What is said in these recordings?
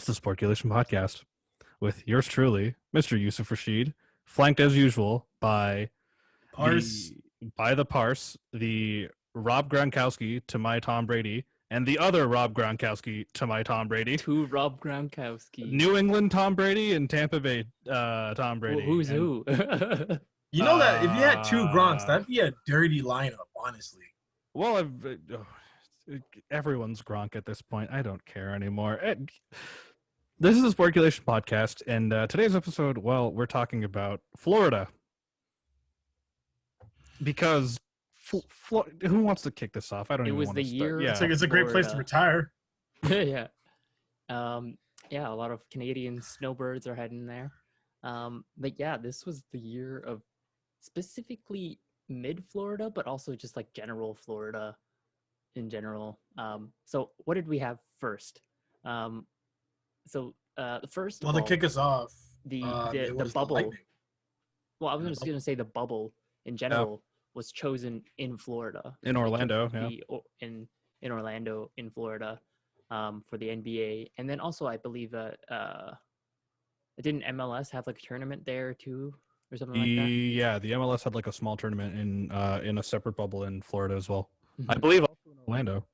the Sporculation Podcast with yours truly, Mr. Yusuf Rashid, flanked as usual by Parse. the Parse, the Rob Gronkowski to my Tom Brady, and the other Rob Gronkowski to my Tom Brady. Two Rob Gronkowski. New England Tom Brady and Tampa Bay Tom Brady. Who's and, who? You know that if you had two Gronks, that'd be a dirty lineup, honestly. Well, everyone's Gronk at this point. I don't care anymore. This is the Sporculation Podcast, and today's episode, well, we're talking about Florida. Because who wants to kick this off? I don't even want to start. Year. Yeah. It's a great place to retire. Yeah. Yeah, a lot of Canadian snowbirds are heading there. But yeah, this was the year of specifically mid-Florida, but also just like general Florida in general. So what did we have first? The first Well, to kick us off, the the bubble. Well, I was just going to say the bubble in general was chosen in Florida. In Orlando, in Orlando, in Florida, for the NBA. And then also, I believe, didn't MLS have like a tournament there too? Or something like that? Yeah, the MLS had like a small tournament in a separate bubble in Florida as well. Mm-hmm. I believe also in Orlando.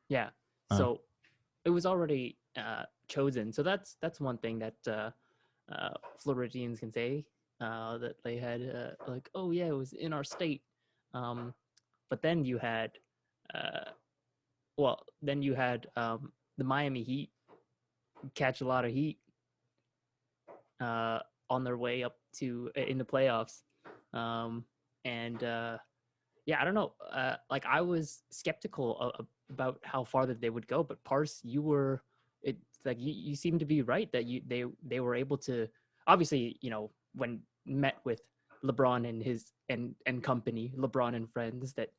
Yeah. So it was already chosen. So that's one thing that Floridians can say, that they had like, oh yeah, it was in our state. But then you had the Miami Heat catch a lot of heat on their way up to in the playoffs. Yeah, I don't know. Like I was skeptical about how far that they would go, but Parse, you seem to be right that they were able to, obviously, when met with LeBron and his and company, LeBron and friends, that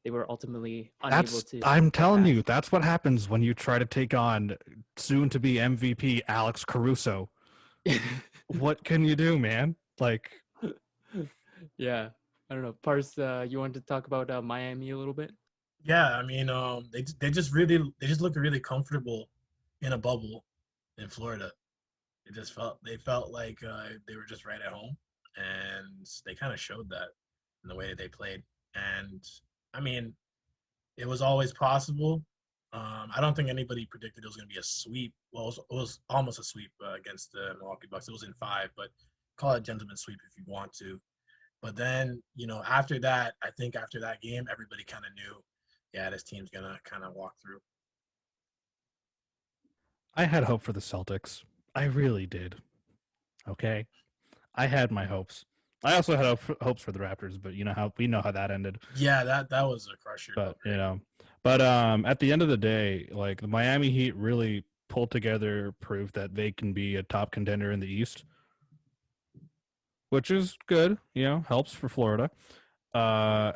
they were ultimately unable to. I'm telling you, that's what happens when you try to take on soon to be MVP Alex Caruso. What can you do, man? Like, yeah, I don't know. Parse, you want to talk about Miami a little bit? Yeah, I mean, they just looked really comfortable in a bubble in Florida. They felt like they were just right at home, and they kind of showed that in the way that they played. And I mean, it was always possible. I don't think anybody predicted it was going to be a sweep. Well, it was almost a sweep against the Milwaukee Bucks. It was in 5, but call it a gentleman's sweep if you want to. But then, after that, I think after that game, everybody kind of knew, yeah, this team's going to kind of walk through. I had hope for the Celtics. I really did. Okay? I had my hopes. I also had hopes for the Raptors, but we know how that ended. Yeah, that was a crusher. But at the end of the day, like the Miami Heat really pulled together proof that they can be a top contender in the East, which is good, helps for Florida. And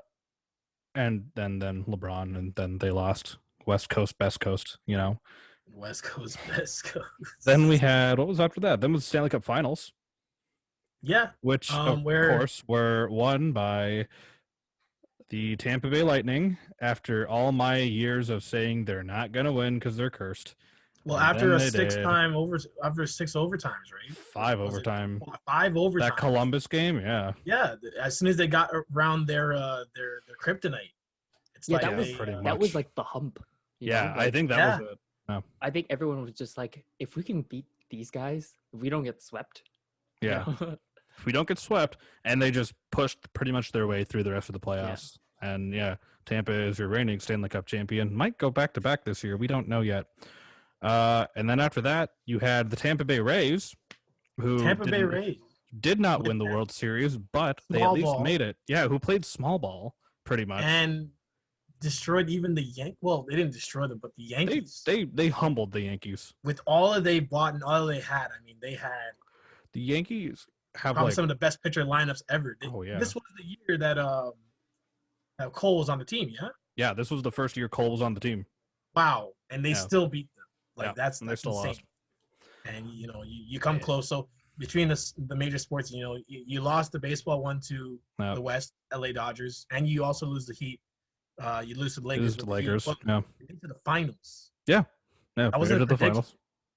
then LeBron, and then they lost West Coast, Best Coast, West Coast, Best Coast. Then we had, what was after that? Then was Stanley Cup Finals. Yeah. Which, of course, were won by the Tampa Bay Lightning after all my years of saying they're not going to win because they're cursed. Well, after 6 overtimes, right? 5 overtime. 5 overtime. That Columbus game, yeah. Yeah, as soon as they got around their kryptonite. That was like the hump. I think that was it. No. I think everyone was just like, if we can beat these guys, if we don't get swept. Yeah. If we don't get swept, and they just pushed pretty much their way through the rest of the playoffs. Yeah. And Tampa is your reigning Stanley Cup champion. Might go back to back this year. We don't know yet. And then after that, you had the Tampa Bay Rays, who did not win the World Series, but they at least made it. Yeah, who played small ball pretty much. And destroyed even the Yankees. Well, they didn't destroy them, but the Yankees. They humbled the Yankees. With all that they bought and all they had, I mean, they had. The Yankees have probably some of the best pitcher lineups ever. This was the year that Cole was on the team, yeah? Yeah, this was the first year Cole was on the team. Wow. And they still beat them. That's still insane. Lost. And, you come close. So between the major sports, you lost the baseball one to the West, LA Dodgers, and you also lose the Heat. You lose to the Lakers. Lakers. Yeah. Into the finals. Yeah. I wasn't to the finals.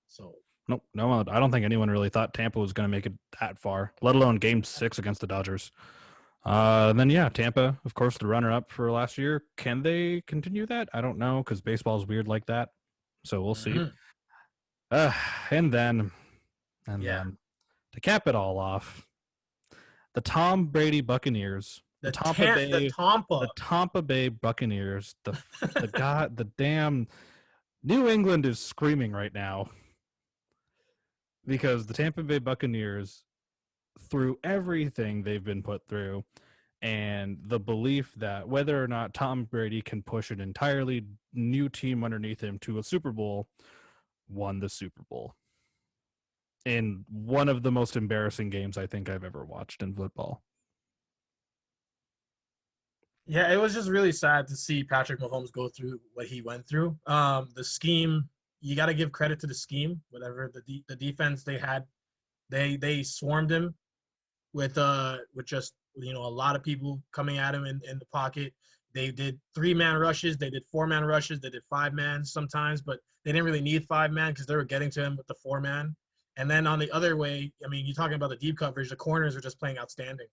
So Nope. No one. I don't think anyone really thought Tampa was going to make it that far, let alone Game 6 against the Dodgers. Then yeah, Tampa, of course, the runner-up for last year. Can they continue that? I don't know because baseball's weird like that. So we'll see. Mhm. Uh, and then, Yeah. to cap it all off, the Tom Brady Buccaneers, The Tampa Bay Buccaneers, the damn New England is screaming right now because the Tampa Bay Buccaneers, through everything they've been put through, and the belief that whether or not Tom Brady can push an entirely new team underneath him to a Super Bowl, won the Super Bowl in one of the most embarrassing games I think I've ever watched in football. Yeah, it was just really sad to see Patrick Mahomes go through what he went through. The scheme, you got to give credit to the scheme. Whatever the defense they had, they swarmed him with just a lot of people coming at him in the pocket. They did 3-man rushes, they did 4-man rushes, they did 5-man sometimes, but they didn't really need 5-man because they were getting to him with the 4-man. And then on the other way, I mean, you're talking about the deep coverage. The corners are just playing outstanding.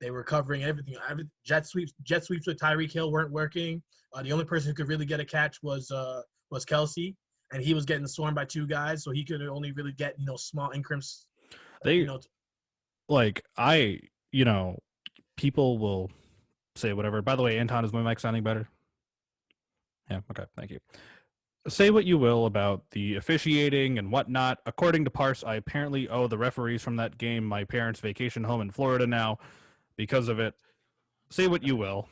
They were covering everything. Jet sweeps with Tyreek Hill weren't working. The only person who could really get a catch was Kelsey, and he was getting swarmed by 2 guys, so he could only really get small increments. People will say whatever. By the way, Anton, is my mic sounding better? Yeah, okay, thank you. Say what you will about the officiating and whatnot. According to Parse, I apparently owe the referees from that game my parents' vacation home in Florida now because of it. Say what you will.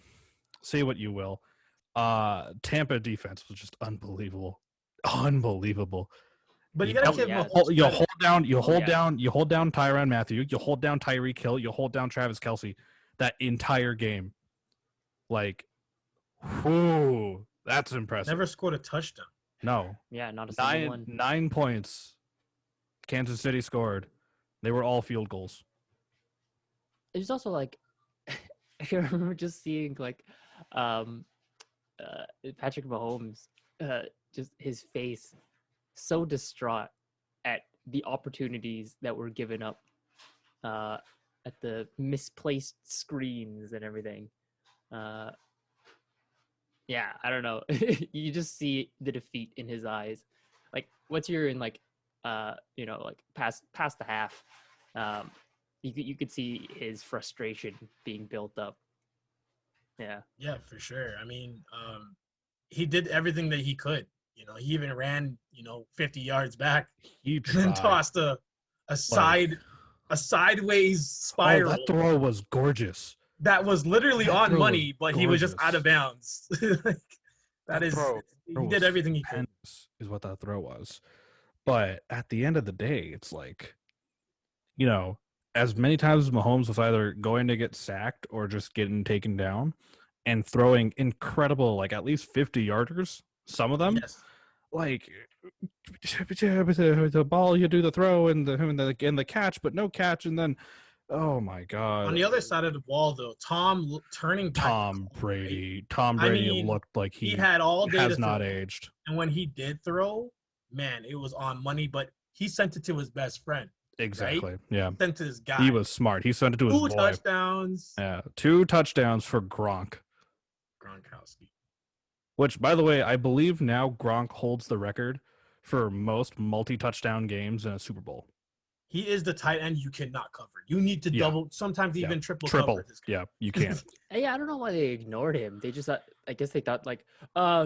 Tampa defense was just unbelievable. But you gotta give you hold down Tyrann Mathieu, you hold down Tyreek Hill, you hold down Travis Kelce that entire game. Like, whoo, that's impressive. Never scored a touchdown. No. Yeah, not a single one. 9 points Kansas City scored. They were all field goals. It was also like I remember just seeing like Patrick Mahomes, just his face so distraught at the opportunities that were given up, at the misplaced screens and everything. Yeah, I don't know. You just see the defeat in his eyes. Like once you're in like past the half, you could see his frustration being built up. Yeah, for sure. I mean, he did everything that he could. He even ran 50 yards back. He and then tossed a sideways spiral. Oh, that throw was gorgeous. That was literally on money, but he was just out of bounds. He did everything he could. Is what that throw was. But at the end of the day, it's like, as many times as Mahomes was either going to get sacked or just getting taken down and throwing incredible, like at least 50-yarders, some of them, yes. Like the ball, you do the throw and the catch, but no catch, and then oh my god! On the other side of the ball, though, Tom Brady looked like he had all day has not aged. And when he did throw, man, it was on money. But he sent it to his best friend. Exactly. Right? Yeah. He sent it to his guy. He was smart. He sent it to his boy. 2 touchdowns. Yeah, 2 touchdowns for Gronkowski. Which, by the way, I believe now Gronk holds the record for most multi-touchdown games in a Super Bowl. He is the tight end you cannot cover. You need to double, sometimes even triple cover this guy. Yeah, you can't. Yeah, I don't know why they ignored him. They just thought, I guess they thought like,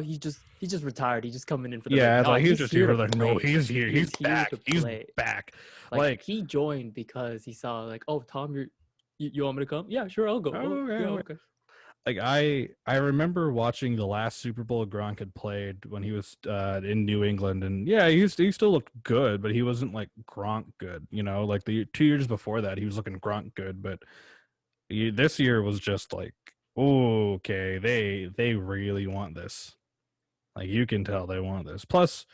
he just retired. He's just coming in for the he's just here. Like, no, he's here. He's back. He's back. Like he joined because he saw like, oh, Tom, you want me to come? Yeah, sure, I'll go. Okay. Like I remember watching the last Super Bowl Gronk had played when he was in New England, and yeah, he still looked good, but he wasn't like Gronk good, Like the 2 years before that, he was looking Gronk good, but this year was just like, okay, they really want this. Like you can tell they want this. Plus,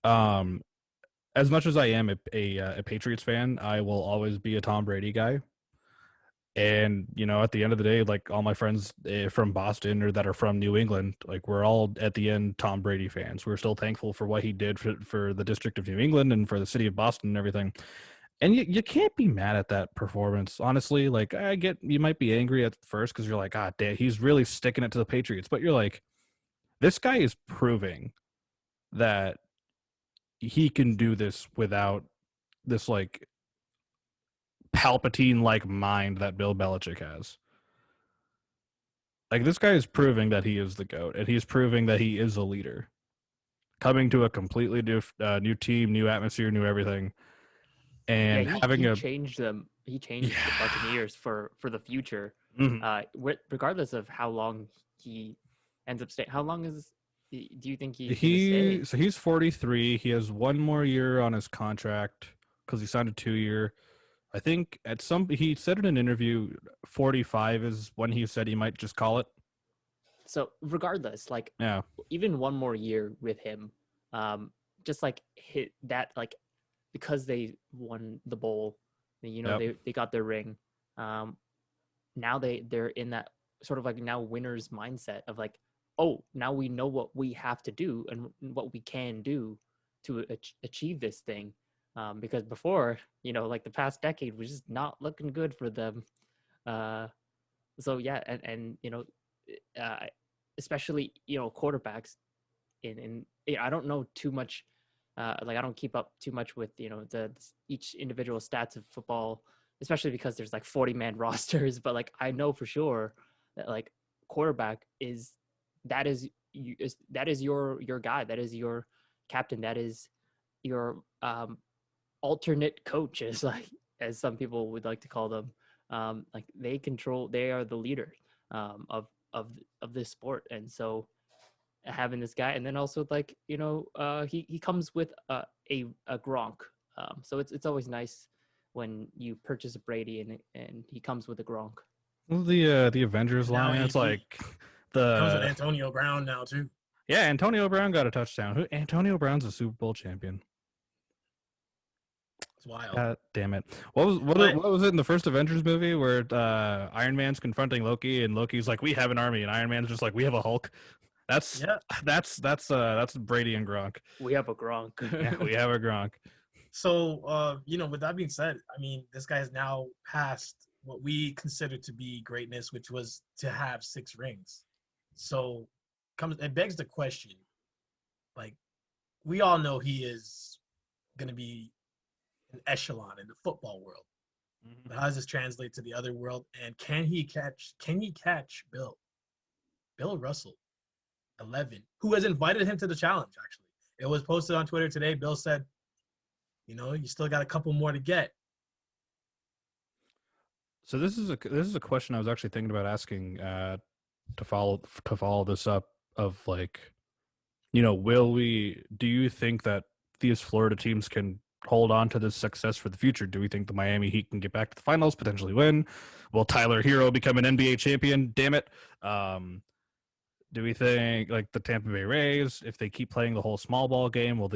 as much as I am a Patriots fan, I will always be a Tom Brady guy. And, at the end of the day, like all my friends from Boston or that are from New England, like we're all at the end Tom Brady fans. We're still thankful for what he did for the District of New England and for the city of Boston and everything. And you can't be mad at that performance, honestly. Like, I get you might be angry at first because you're like, God damn, he's really sticking it to the Patriots. But you're like, this guy is proving that he can do this without this, like, Palpatine-like mind that Bill Belichick has. Like, this guy is proving that he is the GOAT, and he's proving that he is a leader. Coming to a completely new team, new atmosphere, new everything. And having he changed them. He changed the Buccaneers for the future. Regardless of how long he ends up staying. How long do you think he's gonna stay? So he's 43. He has one more year on his contract because he signed a 2-year. I think he said in an interview 45 is when he said he might just call it. So regardless, like, yeah, even one more year with him, just like hit that, like, because they won the bowl, they got their ring. Now they're in that sort of like now winners mindset of like, oh, now we know what we have to do and what we can do to achieve this thing. Because before, like the past decade was just not looking good for them. So yeah, and especially quarterbacks in I don't know too much. Like I don't keep up too much with each individual stats of football, especially because there's like 40-man rosters. But like I know for sure that like quarterback is your guy, that is your captain, that is your alternate coaches, like as some people would like to call them. Like they are the leader of this sport, and so having this guy, and then also like he comes with a Gronk, so it's always nice when you purchase a Brady and he comes with a Gronk. Well, the Avengers line, it's like comes with Antonio Brown now too. Yeah, Antonio Brown got a touchdown. Antonio Brown's a Super Bowl champion. It's wild. God damn it! What was it in the first Avengers movie where Iron Man's confronting Loki and Loki's like, "We have an army," and Iron Man's just like, "We have a Hulk." That's Brady and Gronk. We have a Gronk. Yeah, we have a Gronk. So, with that being said, I mean, this guy has now passed what we consider to be greatness, which was to have 6 rings. So, it begs the question, like, we all know he is going to be an echelon in the football world. Mm-hmm. But how does this translate to the other world? And can he catch Bill Russell, 11, who has invited him to the challenge, actually? It was posted on Twitter today. Bill said, you still got a couple more to get. So this is a question I was actually thinking about asking to follow this up of like, do you think that these Florida teams can hold on to this success for the future? Do we think the Miami Heat can get back to the finals, potentially win? Will Tyler Hero become an NBA champion? Damn it. Do we think like the Tampa Bay Rays, if they keep playing the whole small ball game, would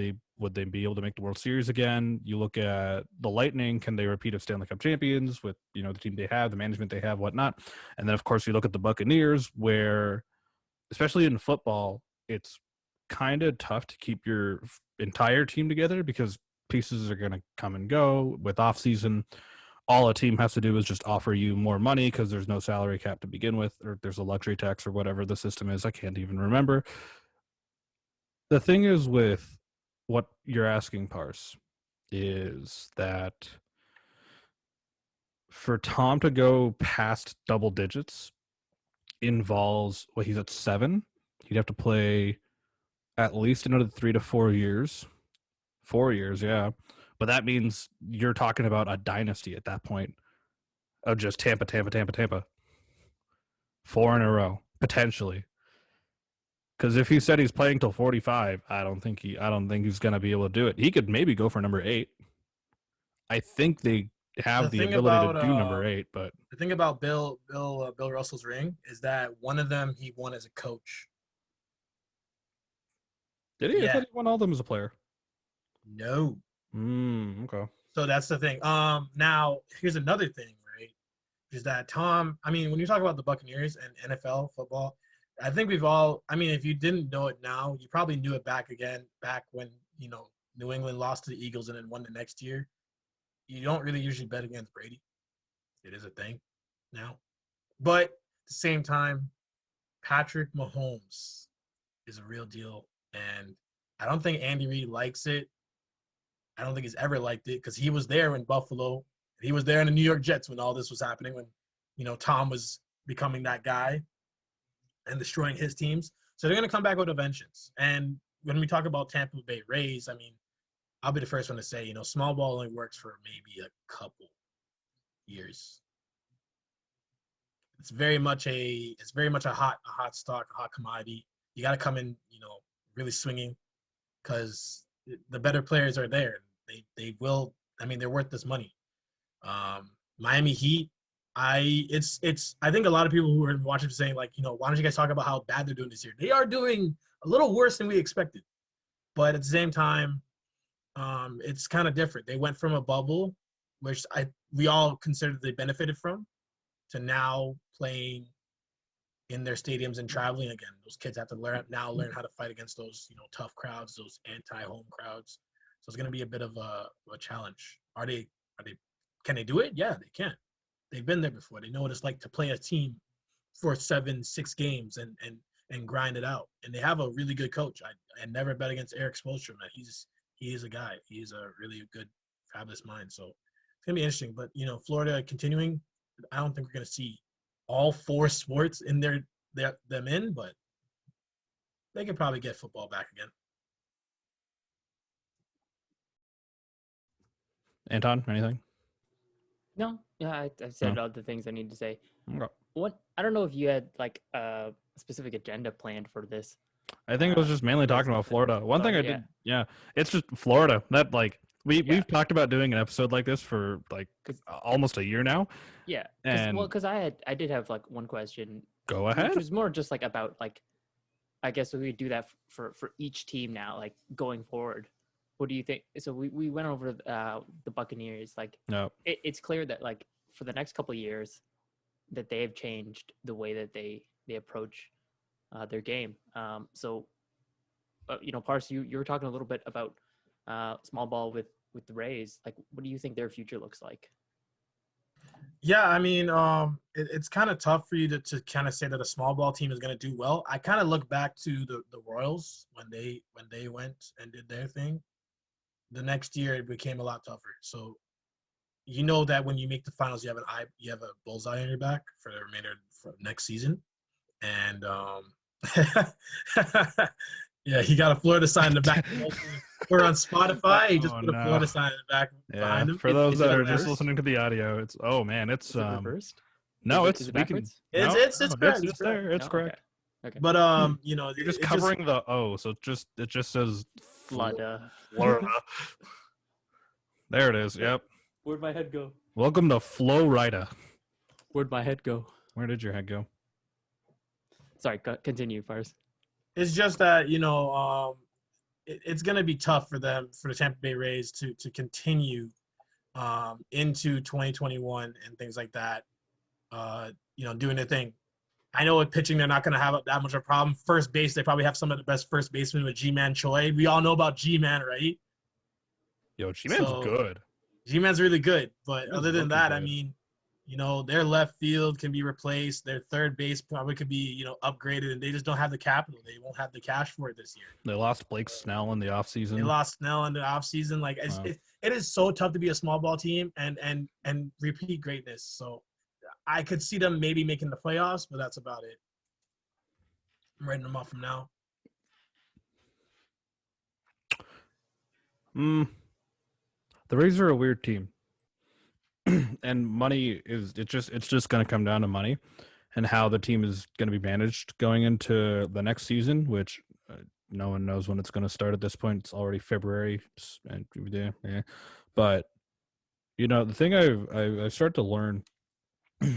they be able to make the World Series again? You look at the Lightning, can they repeat as Stanley Cup champions with, the team they have, the management they have, whatnot? And then, of course, you look at the Buccaneers, where, especially in football, it's kind of tough to keep your entire team together because pieces are going to come and go with off season. All a team has to do is just offer you more money because there's no salary cap to begin with, or there's a luxury tax or whatever the system is. I can't even remember. The thing is with what you're asking, Parse, is that for Tom to go past double digits involves, he's at 7. He'd have to play at least another 3 to 4 years. 4 years, yeah. But that means you're talking about a dynasty at that point of just Tampa. 4 in a row, potentially. Because if he said he's playing till 45, I don't think he's going to be able to do it. He could maybe go for number 8. I think they have the ability to do number 8, but the thing about Bill Russell's ring is that one of them he won as a coach. Did he? Yeah. I thought he won all of them as a player. No. Okay. So that's the thing. Now here's another thing, right? is that Tom. I mean, when you talk about the Buccaneers and NFL football, I think we've all. I mean, if you didn't know it now, you probably knew it back when New England lost to the Eagles and then won the next year. You don't really usually bet against Brady. It is a thing now, but at the same time, Patrick Mahomes is a real deal, and I don't think Andy Reid likes it. I don't think he's ever liked it because he was there in Buffalo. He was there in the New York Jets when all this was happening, when Tom was becoming that guy and destroying his teams. So they're going to come back with a vengeance. And when we talk about Tampa Bay Rays, I mean, I'll be the first one to say, small ball only works for maybe a couple years. It's very much a hot stock, a hot commodity. You got to come in, really swinging, because the better players are there. They will. I mean, they're worth this money. Miami Heat. I think a lot of people who are watching are saying, like, why don't you guys talk about how bad they're doing this year? They are doing a little worse than we expected, but at the same time, it's kind of different. They went from a bubble, which we all considered they benefited from, to now playing in their stadiums and traveling again. Those kids have to learn how to fight against those tough crowds, those anti-home crowds. So it's going to be a bit of a challenge. Can they do it? Yeah, they can. They've been there before. They know what it's like to play a team for 7-6 games and grind it out. And they have a really good coach. I never bet against Eric Spoelstra. He is a guy. He is a really good, fabulous mind. So it's gonna be interesting. But Florida continuing. I don't think we're gonna see all 4 sports in them in, but they could probably get football back again. Anton, anything? No, yeah, I said all the things I need to say. Okay. I don't know if you had like a specific agenda planned for this. I think it was just mainly talking about Florida. One thing I did, it's just Florida. That we've talked about doing an episode like this for like almost a year now. Yeah, because I did have like one question. Go ahead. Which was more just like about like, I guess we do that for each team now, like going forward. What do you think? So we went over the Buccaneers. Like, no, it's clear that like for the next couple of years, that they have changed the way that they approach their game. So, Parse, you were talking a little bit about small ball with the Rays. Like, what do you think their future looks like? Yeah, I mean, it's kind of tough for you to kind of say that a small ball team is going to do well. I kind of look back to the Royals when they went and did their thing. The next year it became a lot tougher. So that when you make the finals, you have a bullseye on your back for the remainder for next season. And yeah, he got a Florida sign in the back. We're on Spotify. He just put a Florida sign in the back behind him. For those that are just listening to the audio, it's it's reversed. No, is it backwards? It's correct. It's there. It's correct. Okay. But you're just covering the O, so it just says Florida. There it is. Yep. Where'd my head go? Welcome to Florida. Where'd my head go? Where did your head go? Sorry, continue, Parse. It's just that it's going to be tough for the Tampa Bay Rays to continue into 2021 and things like that. Doing their thing. I know with pitching, they're not going to have that much of a problem. First base, they probably have some of the best first basemen with G-Man Choi. We all know about G-Man, right? Yo, G-Man's good. G-Man's really good. But G-Man's other than that, good. I mean, their left field can be replaced. Their third base probably could be, upgraded, and they just don't have the capital. They won't have the cash for it this year. They lost Blake Snell in the offseason. Like, wow. It is so tough to be a small ball team and repeat greatness. So I could see them maybe making the playoffs, but that's about it. I'm writing them off from now. The Rays are a weird team. And money it's just going to come down to money and how the team is going to be managed going into the next season, which no one knows when it's going to start at this point. It's already February, and yeah. But the thing I start to learn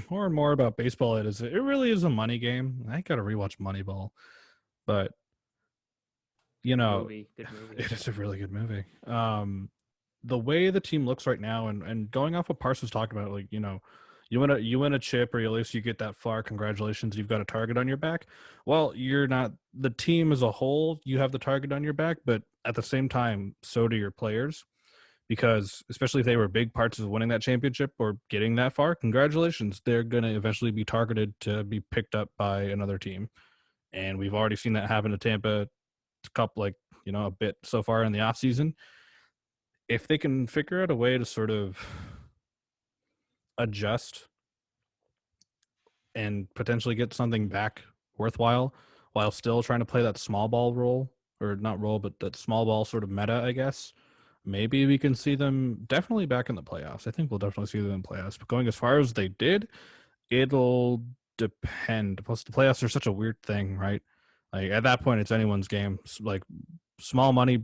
more and more about baseball is it really is a money game. I got to rewatch Moneyball, but good movie. It is a really good movie. The way the team looks right now, and going off what Parse was talking about, like, You win a chip, or at least you get that far. Congratulations, you've got a target on your back. Well, you're not the team as a whole. You have the target on your back, but at the same time, so do your players. Because especially if they were big parts of winning that championship or getting that far, congratulations, they're going to eventually be targeted to be picked up by another team. And we've already seen that happen to Tampa a couple, a bit so far in the offseason. If they can figure out a way to sort of adjust and potentially get something back worthwhile while still trying to play that small ball role, or not role, but that small ball sort of meta, I guess, maybe we can see them definitely back in the playoffs. I think we'll definitely see them in playoffs. But going as far as they did, it'll depend. Plus, the playoffs are such a weird thing, right? Like at that point, it's anyone's game. Like small money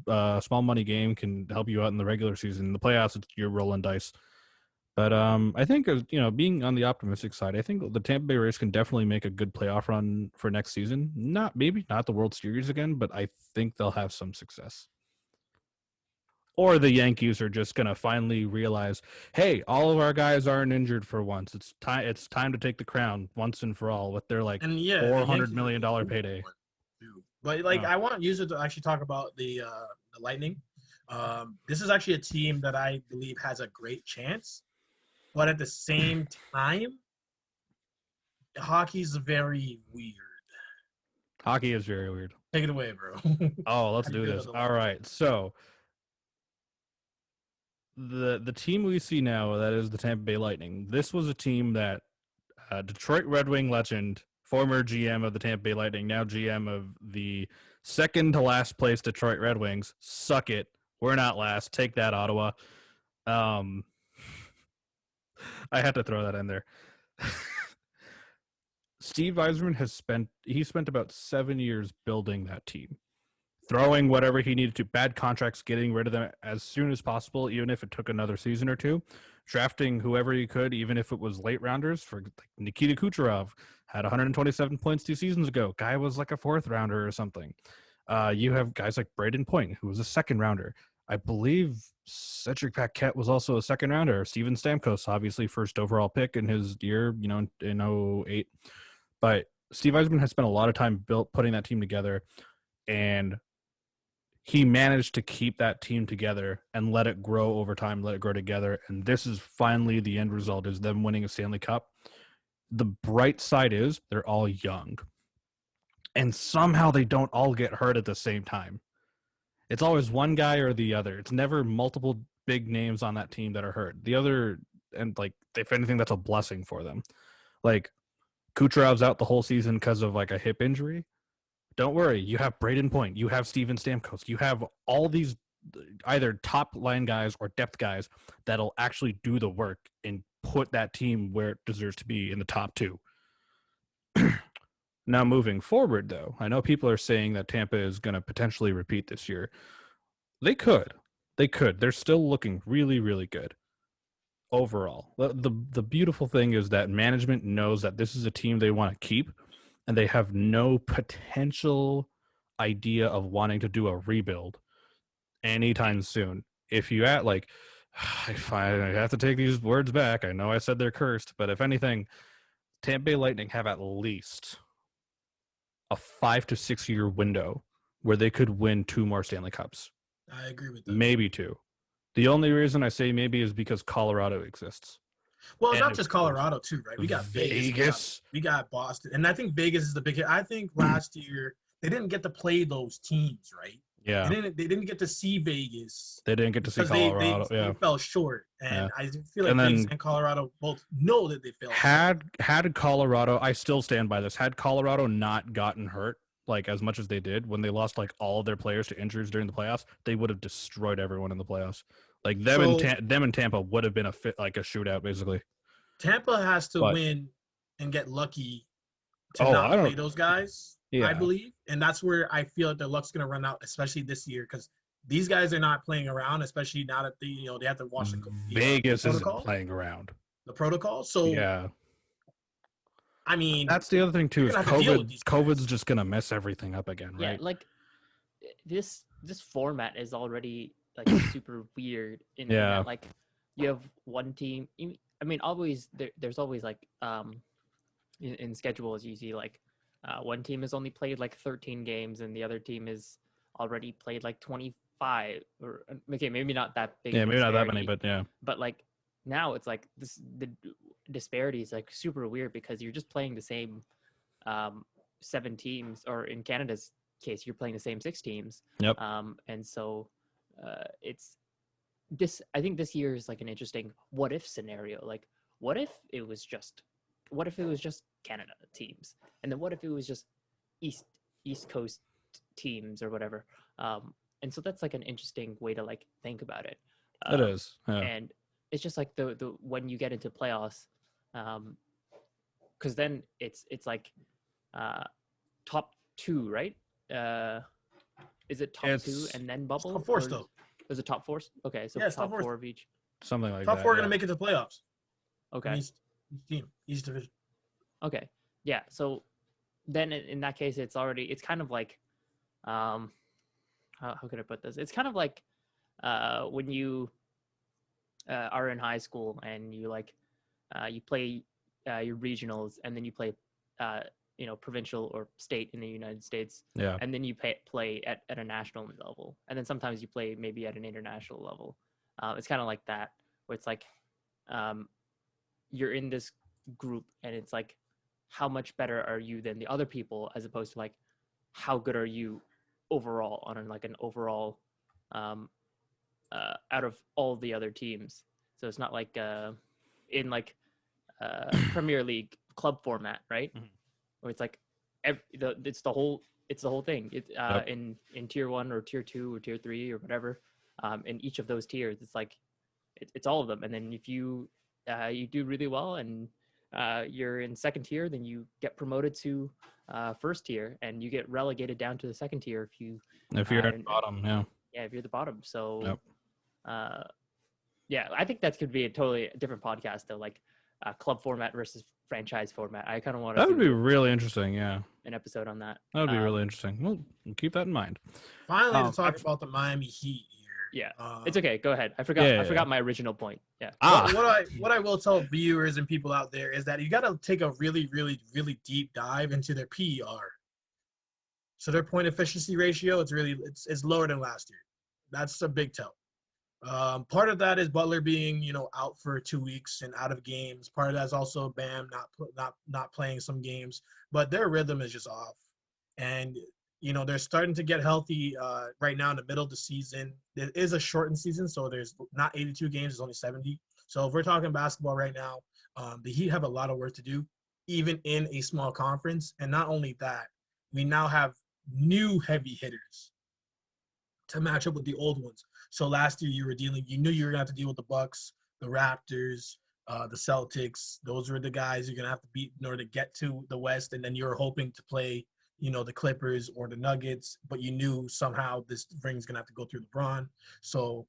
game can help you out in the regular season. In the playoffs, you're rolling dice. But I think being on the optimistic side, I think the Tampa Bay Rays can definitely make a good playoff run for next season. Maybe not the World Series again, but I think they'll have some success. Or the Yankees are just going to finally realize, hey, all of our guys aren't injured for once. It's time to take the crown once and for all with their $400 million payday. But I want Yusuf to actually talk about the Lightning. This is actually a team that I believe has a great chance. But at the same time, hockey's very weird. Hockey is very weird. Take it away, bro. Oh, let's do this. All right. So the team we see now, that is the Tampa Bay Lightning. This was a team that Detroit Red Wing legend, former GM of the Tampa Bay Lightning, now GM of the second to last place Detroit Red Wings. Suck it. We're not last. Take that, Ottawa. I had to throw that in there. Steve Yzerman spent about 7 years building that team, throwing whatever he needed to, bad contracts, getting rid of them as soon as possible, even if it took another season or two, drafting whoever he could, even if it was late rounders. For Nikita Kucherov had 127 points 2 seasons ago. Guy was like a 4th rounder or something. You have guys like Braden Point, who was a 2nd rounder. I believe Cedric Paquette was also a 2nd rounder. Steven Stamkos, obviously first overall pick in his year, in 2008. But Steve Yzerman has spent a lot of time putting that team together, and he managed to keep that team together and let it grow over time, let it grow together. And this is finally the end result, is them winning a Stanley Cup. The bright side is they're all young. And somehow they don't all get hurt at the same time. It's always one guy or the other. It's never multiple big names on that team that are hurt. The other, and if anything, that's a blessing for them. Kucherov's out the whole season because of a hip injury. Don't worry. You have Braden Point. You have Steven Stamkos. You have all these either top line guys or depth guys that'll actually do the work and put that team where it deserves to be in the top 2. Now, moving forward, though, I know people are saying that Tampa is going to potentially repeat this year. They could. They're still looking really, really good overall. The beautiful thing is that management knows that this is a team they want to keep, and they have no potential idea of wanting to do a rebuild anytime soon. If you I have to take these words back. I know I said they're cursed, but if anything, Tampa Bay Lightning have at least a 5 to 6 year window where they could win 2 more Stanley Cups. I agree with that. Maybe 2. The only reason I say maybe is because Colorado exists. Well, not just Colorado too, right? We got Vegas. We got Boston. And I think Vegas is the big hit. I think last year they didn't get to play those teams, right? Yeah. They didn't get to see Vegas. They didn't get to see Colorado. They fell short. And I feel like Vegas and Colorado both know that they failed. Had Colorado, I still stand by this, had Colorado not gotten hurt as much as they did when they lost all of their players to injuries during the playoffs, they would have destroyed everyone in the playoffs. Them and Tampa would have been a shootout, basically. Tampa has to win and get lucky to not play those guys, I believe. And that's where I feel like their luck's going to run out, especially this year, because these guys are not playing around, especially now that they have to watch the Vegas isn't playing around. The protocol. So, yeah. I mean, that's the other thing, too, is COVID's just going to mess everything up again, right? Yeah, this format is already super weird in that you have one team. I mean, always there's always like in schedules you see like one team has only played like 13 games and the other team has already played like 25 or okay, maybe not that big. Yeah, maybe not that many, disparity, but yeah. but like now it's like the disparity is like super weird because you're just playing the same 7 teams, or in Canada's case, you're playing the same 6 teams. Yep. And so it's this. I think this year is like an interesting what if scenario. Like, what if it was just Canada teams, and then what if it was just East Coast teams or whatever. And so that's like an interesting way to like think about it. It is, yeah. And it's just like the when you get into playoffs, because then it's like top 2, right? Is it top 2 and then bubble? Top 4 still. Is it top 4? Okay, so yeah, top 4 of each. Something like top that. Top 4 are gonna make it to playoffs. Okay. Each team, each division. Okay. Yeah. So then in that case, it's kind of like, how can I put this? It's kind of like when you are in high school and you like you play your regionals and then you play provincial or state in the United States. Yeah. And then you play at a national level, and then sometimes you play maybe at an international level. It's kind of like that, where it's like you're in this group and it's like, how much better are you than the other people, as opposed to like, how good are you overall on like an overall out of all the other teams. So it's not like in like Premier League club format, right? Mm-hmm. Where it's like it's the whole thing. It's Yep. in tier 1 or tier 2 or tier 3 or whatever. In each of those tiers, it's like it's all of them. And then if you do really well and you're in second tier, then you get promoted to first tier, and you get relegated down to the second tier if you're at the bottom. Yeah. Yeah, if you're the bottom. So Yep. yeah, I think that could be a totally different podcast though, like club format versus franchise format. I kind of want to. That would be really interesting. Yeah. An episode on that. That would be really interesting. Well, keep that in mind. Finally, to talk about the Miami Heat here. Yeah, it's okay. Go ahead. I forgot my original point. Yeah. What I will tell viewers and people out there is that you got to take a really, really, really deep dive into their PER. So their point efficiency ratio, it's lower than last year. That's a big tell. Part of that is Butler being out for 2 weeks and out of games. Part of that is also Bam not playing some games, but their rhythm is just off. And they're starting to get healthy right now in the middle of the season. It is a shortened season, so there's not 82 games, there's only 70. So if we're talking basketball right now, the Heat have a lot of work to do, even in a small conference. And not only that, we now have new heavy hitters to match up with the old ones. So last year you knew you were going to have to deal with the Bucks, the Raptors, the Celtics. Those were the guys you're going to have to beat in order to get to the West. And then you're hoping to play the Clippers or the Nuggets, but you knew somehow this ring's gonna have to go through LeBron. So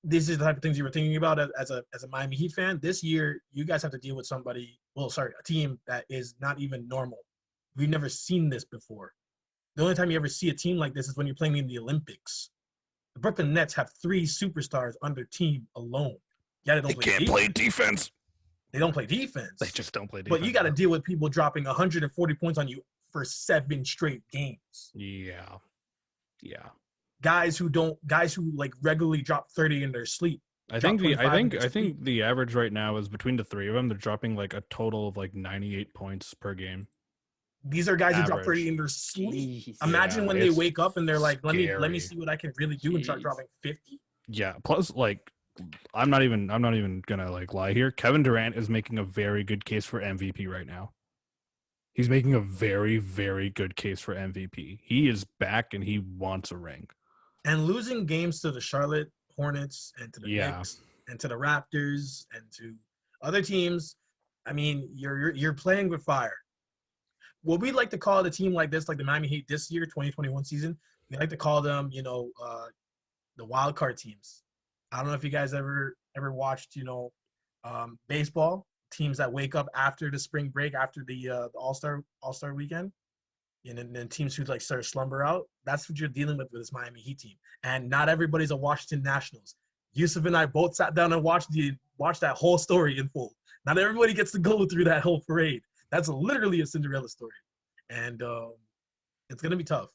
these are the type of things you were thinking about as a Miami Heat fan. This year, you guys have to deal with a team that is not even normal. We've never seen this before. The only time you ever see a team like this is when you're playing in the Olympics. The Brooklyn Nets have 3 superstars on their team alone. Yeah, they can't play defense. They don't play defense. They just don't play defense. But you got to deal with people dropping 140 points on you for 7 straight games. Yeah. Guys who like regularly drop 30 in their sleep. I think the average right now is between the 3 of them. They're dropping like a total of like 98 points per game. These are guys who drop 30 in their sleep. Jeez. Imagine when they wake up and they're like, let me see what I can really do and start dropping 50. Yeah. Plus, like, I'm not even gonna like lie here. Kevin Durant is making a very good case for MVP right now. He's making a very, very good case for MVP. He is back and he wants a ring. And losing games to the Charlotte Hornets and to the Knicks and to the Raptors and to other teams, I mean, you're playing with fire. What we like to call the team like this, like the Miami Heat this year, 2021 season, we like to call them, the wild card teams. I don't know if you guys ever watched, baseball. Teams that wake up after the spring break, after the All-Star weekend, and then teams who like start to slumber out. That's what you're dealing with this Miami Heat team. And not everybody's a Washington Nationals. Yusuf and I both sat down and watched the watch that whole story in full. Not everybody gets to go through that whole parade. That's literally a Cinderella story, and it's gonna be tough.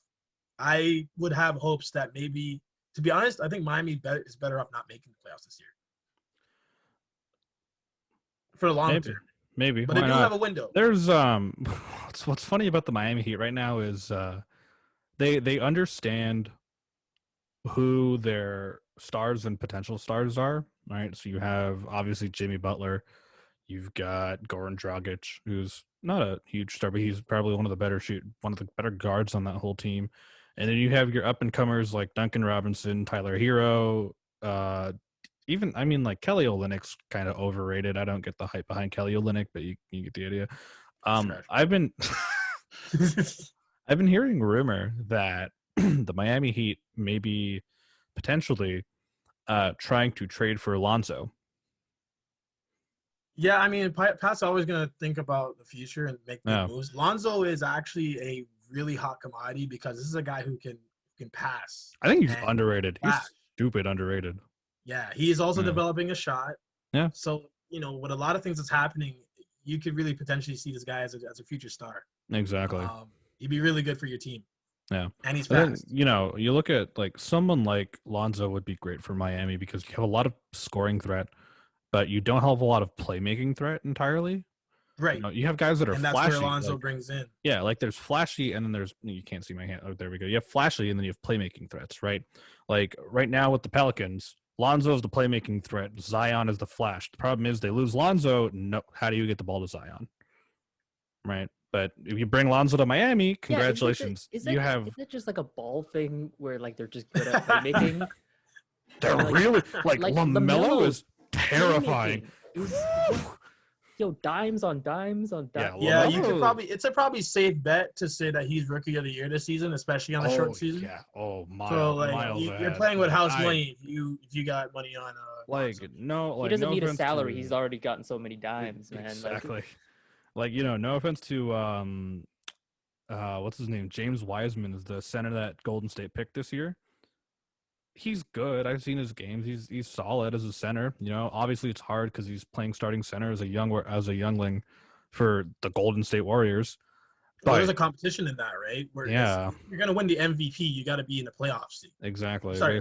I would have hopes that maybe, to be honest, I think Miami is better off not making the playoffs this year for the long term. Maybe, but they do have a window. There's what's funny about the Miami Heat right now is they understand who their stars and potential stars are, right? So you have obviously Jimmy Butler, you've got Goran Dragic, who's not a huge star, but he's probably one of the better guards on that whole team. And then you have your up and comers like Duncan Robinson, Tyler Hero, like Kelly Olynyk's kind of overrated. I don't get the hype behind Kelly Olynyk, but you get the idea. I've been hearing rumor that the Miami Heat may be potentially trying to trade for Lonzo. Yeah, I mean, Pat's always going to think about the future and make moves. Lonzo is actually a really hot commodity because this is a guy who can pass. I think he's underrated. He's stupid underrated. Yeah, he is also developing a shot. Yeah. So, with a lot of things that's happening, you could really potentially see this guy as a future star. Exactly. He'd be really good for your team. Yeah. And he's fast. Then, you look at like someone like Lonzo would be great for Miami because you have a lot of scoring threat, but you don't have a lot of playmaking threat entirely. Right. You have guys that are flashy. And that's where Lonzo brings in. Yeah, like there's flashy, and then there's, you can't see my hand. Oh, there we go. You have flashy, and then you have playmaking threats, right? Like right now with the Pelicans, Lonzo is the playmaking threat. Zion is the flash. The problem is they lose Lonzo. No, how do you get the ball to Zion? Right. But if you bring Lonzo to Miami, congratulations. Is it just like a ball thing where like they're just good at playmaking? They're really like LaMelo is terrifying. Dimes on dimes on dimes. Yeah, you could it's a probably safe bet to say that he's rookie of the year this season, especially on the short season. Yeah. Oh, Miles. So like Miles you're playing with house money if you got money on he doesn't need a salary. He's already gotten so many dimes, man. Exactly. No offense to what's his name? James Wiseman is the center that Golden State picked this year. He's good. I've seen his games. He's solid as a center. Obviously it's hard because he's playing starting center as a youngling for the Golden State Warriors. But there's a competition in that, right? Where yeah, if you're gonna win the MVP, you got to be in the playoffs. Exactly. Sorry.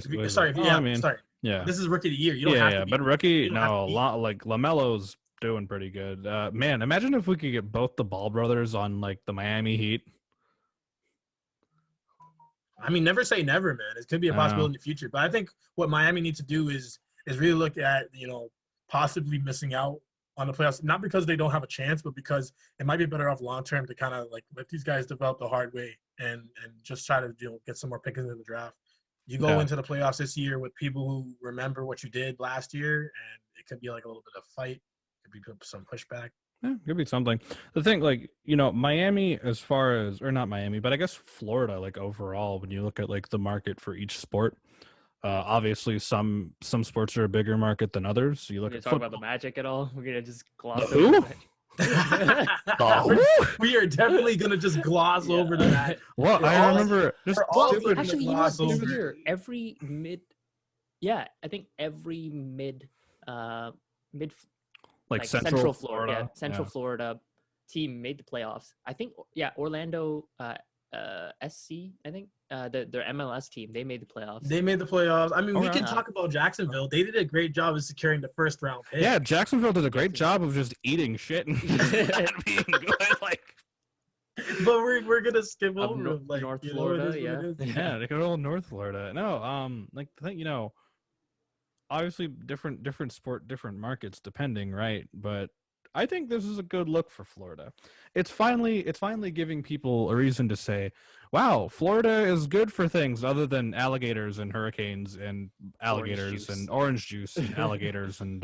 Yeah. This is rookie of the year. You don't have to be. But rookie, like LaMelo's doing pretty good. Man, imagine if we could get both the Ball brothers on like the Miami Heat. I mean, never say never, man. It could be a possibility in the future. But I think what Miami needs to do is really look at, possibly missing out on the playoffs, not because they don't have a chance, but because it might be better off long term to kind of like let these guys develop the hard way and just try to get some more pickings in the draft. You go into the playoffs this year with people who remember what you did last year, and it could be like a little bit of fight. It could be some pushback. Yeah, could be something. The thing, Miami, as far as, or not Miami, but I guess Florida, like overall, when you look at like the market for each sport, obviously some sports are a bigger market than others. So you look at talk about the Magic at all. We're gonna just gloss over we are definitely gonna just gloss over that. Well, I remember actually, this year, every mid like Central Florida. Central Florida team made the playoffs. I think, Orlando SC, I think, their MLS team, they made the playoffs. They made the playoffs. I mean, we can talk about Jacksonville. They did a great job of securing the first round pick. Yeah, Jacksonville did a great job of just eating shit and not being good. But we're gonna skip over North Florida. They go to North Florida. No, the thing, obviously different sport, different markets depending, right? But I think this is a good look for Florida. It's finally giving people a reason to say, wow, Florida is good for things other than alligators and hurricanes and alligators and orange juice and alligators and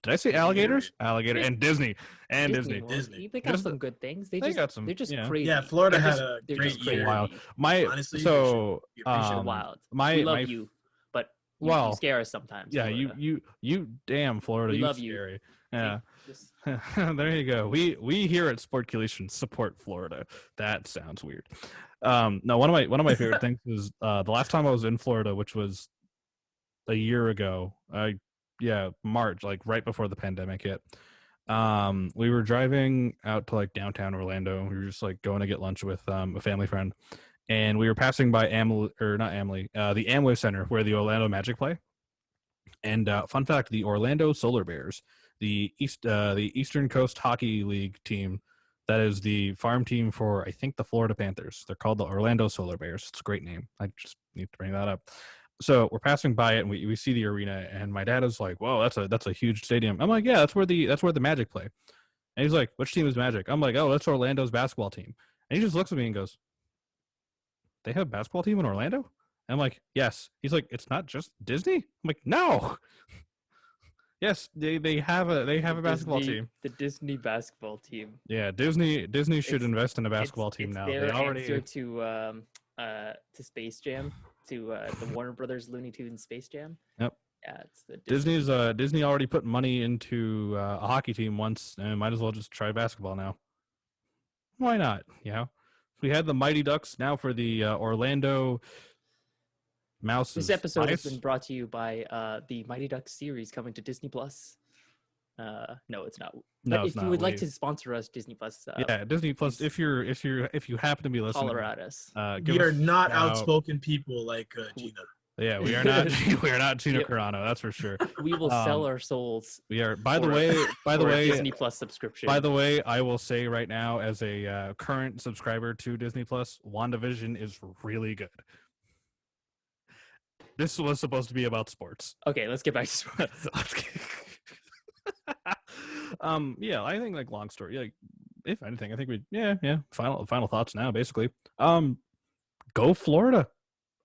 did I say alligators? Alligator and Disney. Disney. They got some good things. They're just crazy. Yeah, Florida had a great year. Wild. Honestly, wild. We love you, but you scare us sometimes. Yeah, Florida. you damn Florida, we love scary. You. Yeah. There you go. We here at Sportculation support Florida. That sounds weird. No, one of my favorite things is the last time I was in Florida, which was a year ago. I March, like right before the pandemic hit. We were driving out to like downtown Orlando. We were just like going to get lunch with a family friend, and we were passing by the Amway Center where the Orlando Magic play. And fun fact: the Orlando Solar Bears, the Eastern Coast Hockey League team, that is the farm team for I think the Florida Panthers. They're called the Orlando Solar Bears. It's a great name. I just need to bring that up. So we're passing by it and we see the arena, and my dad is like, "Whoa, that's a huge stadium." I'm like, "Yeah, that's where the Magic play." And he's like, "Which team is Magic?" I'm like, "Oh, that's Orlando's basketball team." And he just looks at me and goes, "They have a basketball team in Orlando?" And I'm like, "Yes." He's like, "It's not just Disney?" I'm like, "No." Yes, they have a basketball team. The Disney basketball team. Yeah, Disney should invest in a basketball team now. Their They already answer to Space Jam, to the Warner Brothers Looney Tunes Space Jam. Yep. Yeah, it's the Disney. Disney already put money into a hockey team once, and might as well just try basketball now. Why not? You know, we had the Mighty Ducks now for the Orlando Mouses. This episode has been brought to you by the Mighty Ducks series coming to Disney Plus. No, it's not. No, but it's if you not. would like to sponsor us, Disney Plus. Yeah, Disney Plus. If you happen to be listening, holler at us. We are not outspoken people like Gina. Yeah, we are not. We are not Gina Carano. That's for sure. We will sell our souls. We are. By the way, Disney Plus subscription. By the way, I will say right now, as a current subscriber to Disney Plus, WandaVision is really good. This was supposed to be about sports. Okay, let's get back to sports. Yeah, I think like long story. Like, if anything, I think Final thoughts now, basically. Go Florida.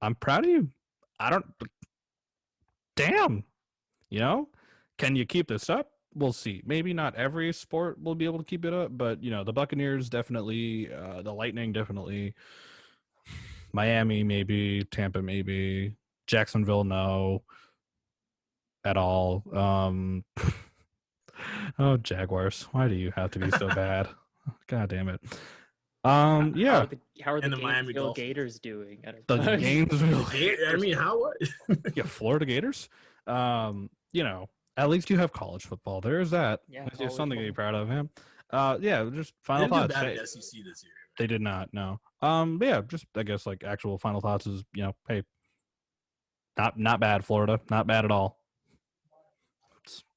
I'm proud of you. Damn. You know, can you keep this up? We'll see. Maybe not every sport will be able to keep it up, but you know, the Buccaneers definitely, the Lightning definitely, Miami maybe, Tampa maybe, Jacksonville no, at all. Oh, Jaguars! Why do you have to be so bad? God damn it. Yeah. How are the Miami Gainesville Gators doing? The Gainesville. I mean, how what? Yeah, Florida Gators. You know, at least you have college football. There's that. Yeah, There's something to be proud of him. Yeah, just final They didn't thoughts. do bad at SEC this year. They did not. No. But yeah, just I guess like actual final thoughts is, you know, hey, not bad, Florida, not bad at all.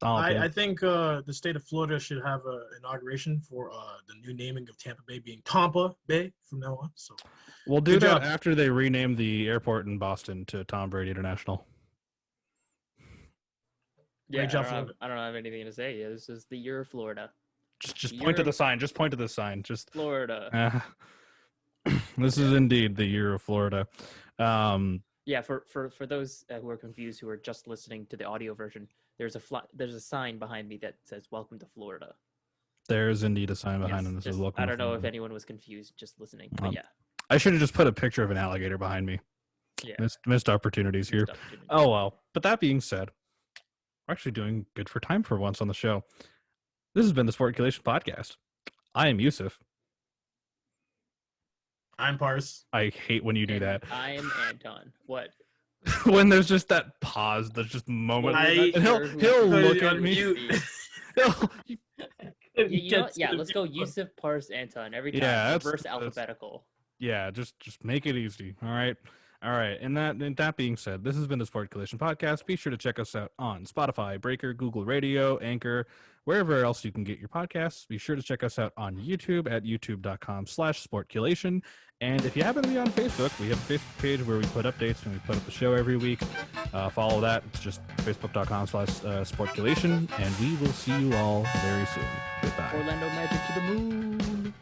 I think the state of Florida should have an inauguration for the new naming of Tampa Bay being Tampa Bay from now on. So we'll do that after they rename the airport in Boston to Tom Brady International. Yeah, I don't have anything to say. Yeah, this is the year of Florida. Just point to the sign. Just point to the sign. Just Florida. This is indeed the year of Florida. Yeah, for those who are confused, who are just listening to the audio version, there's a sign behind me that says "Welcome to Florida." There is indeed a sign behind him that says "Welcome." I don't know if anyone was confused just listening, but yeah. I should have just put a picture of an alligator behind me. Yeah. Missed opportunities here. Oh well. But that being said, we're actually doing good for time for once on the show. This has been the Sportculation Podcast. I am Yusuf. I'm Parse. I hate when you do that. I am Anton. What? When there's just that pause, there's just a moment. He'll look at me. Yeah, let's go Yusuf, Parse, Anton every time. Yeah, reverse alphabetical. Yeah, just make it easy. All right. And that being said, this has been the Sportculation Podcast. Be sure to check us out on Spotify, Breaker, Google Radio, Anchor, wherever else you can get your podcasts. Be sure to check us out on YouTube at youtube.com/Sportculation. And if you happen to be on Facebook, we have a Facebook page where we put updates and we put up the show every week. Follow that. It's just facebook.com/Sportculation. And we will see you all very soon. Goodbye. Orlando Magic to the moon.